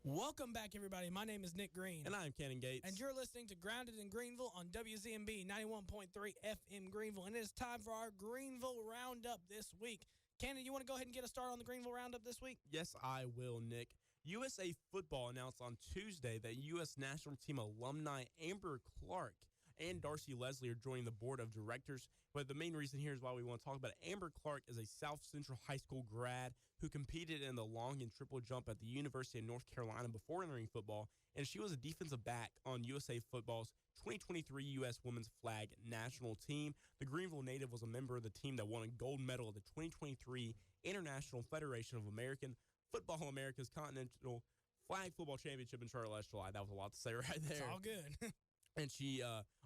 Welcome back, everybody. My name is Nick Green. And I'm Cannon Gates. And you're listening to Grounded in Greenville on WZMB 91.3 FM Greenville. And it is time for our Greenville Roundup this week. Cannon, you want to go ahead and get us started on the Greenville Roundup this week? Yes, I will, Nick. USA Football announced on Tuesday that U.S. national team alumni Amber Clark and Darcy Leslie are joining the board of directors. But the main reason here is why we want to talk about it. Amber Clark is a South Central High School grad who competed in the long and triple jump at the University of North Carolina before entering football, and she was a defensive back on USA Football's 2023 U.S. Women's Flag National Team. The Greenville native was a member of the team that won a gold medal at the 2023 International Federation of American Football America's Continental Flag Football Championship in Charlotte last July. That was a lot to say right there. It's all good. And she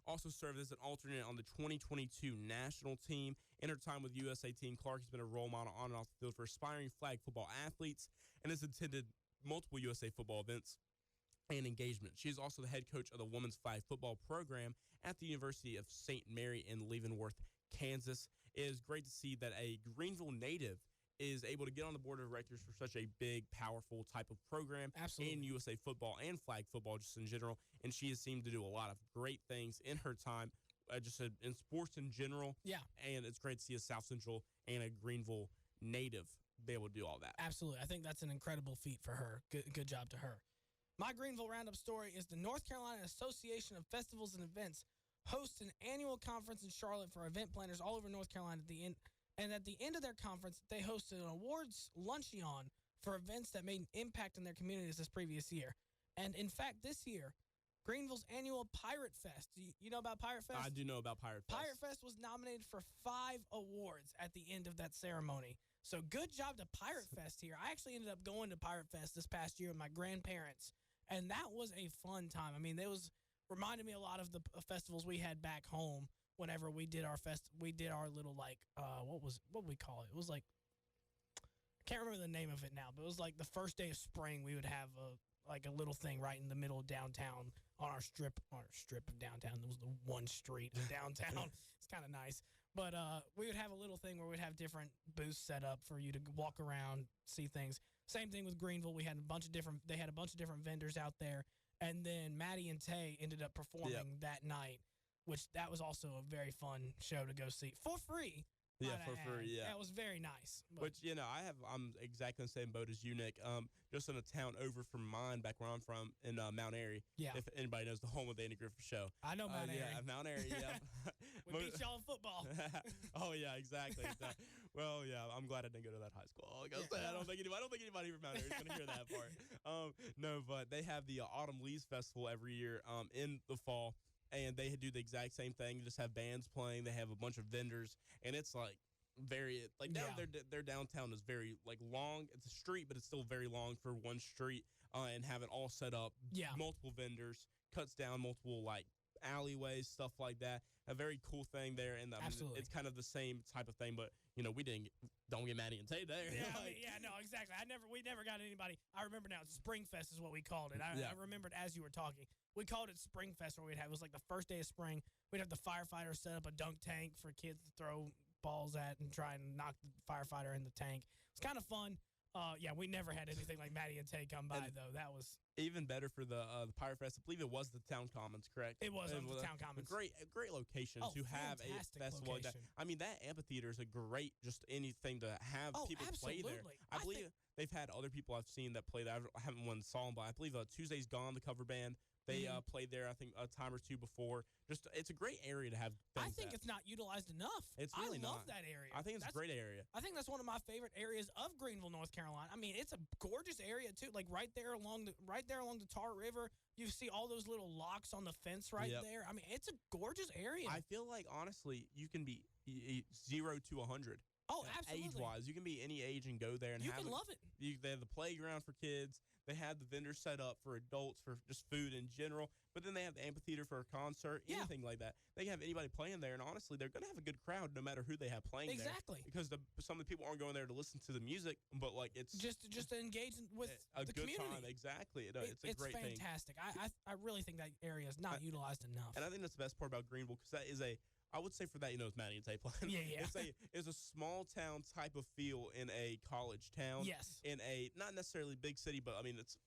also served as an alternate on the 2022 national team. In her time with USA Team, Clark has been a role model on and off the field for aspiring flag football athletes and has attended multiple USA football events and engagement. She is also the head coach of the women's flag football program at the University of St. Mary in Leavenworth, Kansas. It is great to see that a Greenville native is able to get on the board of directors for such a big, powerful type of program. Absolutely. In USA football and flag football just in general. And she has seemed to do a lot of great things in her time, just in sports in general. Yeah. And it's great to see a South Central and a Greenville native be able to do all that. Absolutely. I think that's an incredible feat for her. Good job to her. My Greenville Roundup story is the North Carolina Association of Festivals and Events hosts an annual conference in Charlotte for event planners all over North Carolina at the end. And at the end of their conference, they hosted an awards luncheon for events that made an impact in their communities this previous year. And in fact, this year, Greenville's annual Pirate Fest. You know about Pirate Fest? I do know about Pirate Fest. Pirate Fest was nominated for 5 awards at the end of that ceremony. So good job to Pirate Fest here. I actually ended up going to Pirate Fest this past year with my grandparents, and that was a fun time. I mean, it reminded me a lot of the festivals we had back home. Whenever we did our little what we call it? It was like, I can't remember the name of it now, but it was like the first day of spring. We would have a little thing right in the middle of downtown on our strip of downtown. There was the one street of downtown. It's kind of nice, but we would have a little thing where we'd have different booths set up for you to walk around, see things. Same thing with Greenville. They had a bunch of different vendors out there, and then Maddie and Tay ended up performing that night. Which that was also a very fun show to go see for free. Yeah, for free. Yeah, that was very nice. Which I'm exactly in the same boat as you, Nick. Just in a town over from mine, back where I'm from, in Mount Airy. Yeah. If anybody knows the home of the Andy Griffith Show. I know Mount Airy. Yeah, Mount Airy. Yeah. We beat y'all in football. Oh yeah, exactly. Well, yeah, I'm glad I didn't go to that high school. Like I said, I don't think anybody from Mount Airy is gonna hear that part. No, but they have the Autumn Leaves Festival every year. In the fall. And they do the exact same thing. Just have bands playing. They have a bunch of vendors, and it's like their downtown is very long. It's a street, but it's still very long for one street. And have it all set up. Yeah, multiple vendors, cuts down multiple alleyways, stuff like that. A very cool thing there, and absolutely, it's kind of the same type of thing. But we don't get Maddie and Tay there. Yeah, no, exactly. We never got anybody. I remember now. Springfest is what we called it. I remembered as you were talking. We called it Springfest, where it was like the first day of spring. We'd have the firefighters set up a dunk tank for kids to throw balls at and try and knock the firefighter in the tank. It's kind of fun. We never had anything like Maddie and Tay come by, though. That was even better for the Pirate Fest. I believe it was the Town Commons, correct? It was the Town Commons. A great location to have a festival like that. I mean, that amphitheater is a great, just anything to have people play there. I believe they've had other people I've seen that play there. I haven't saw them, but I believe Tuesday's Gone, the cover band. They played there, I think, a time or two before. It's a great area to have things I think it's not utilized enough. It's really I love that area. I think it's a great area. I think that's one of my favorite areas of Greenville, North Carolina. I mean, it's a gorgeous area, too. Like, right there along the Tar River, you see all those little locks on the fence there. I mean, it's a gorgeous area. I feel like, honestly, you can be 0 to 100. Oh, absolutely. Age-wise, you can be any age and go there and you can love it. They have the playground for kids. They have the vendors set up for adults for just food in general. But then they have the amphitheater for a concert, anything like that. They can have anybody playing there, and honestly, they're going to have a good crowd no matter who they have playing there. Exactly. Because some of the people aren't going there to listen to the music, but it's just to engage with a the good community. Time. Exactly. It's a great thing. It's fantastic. I really think that area is not utilized enough. And I think that's the best part about Greenville, because that is I would say for that, it's Maddie and Tay playing. Yeah. It's a small town type of feel in a college town. Yes. In a not necessarily big city, but I mean it's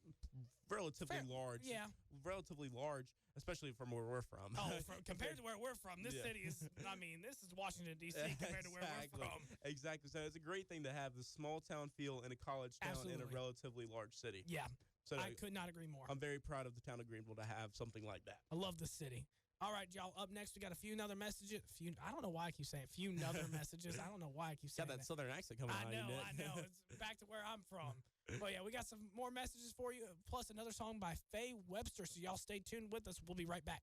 relatively large. Yeah. Relatively large, especially from where we're from. Oh, compared to where we're from, this city is, this is Washington, D.C. compared to where we're from. Exactly. So it's a great thing to have the small town feel in a college town in a relatively large city. Yeah. So I could not agree more. I'm very proud of the town of Greenville to have something like that. I love the city. All right, y'all. Up next, we got a few other messages. I don't know why I keep saying few other messages. I don't know why I keep saying that southern accent coming out. I know. It's back to where I'm from. But yeah, we got some more messages for you, plus another song by Faye Webster. So y'all stay tuned with us. We'll be right back.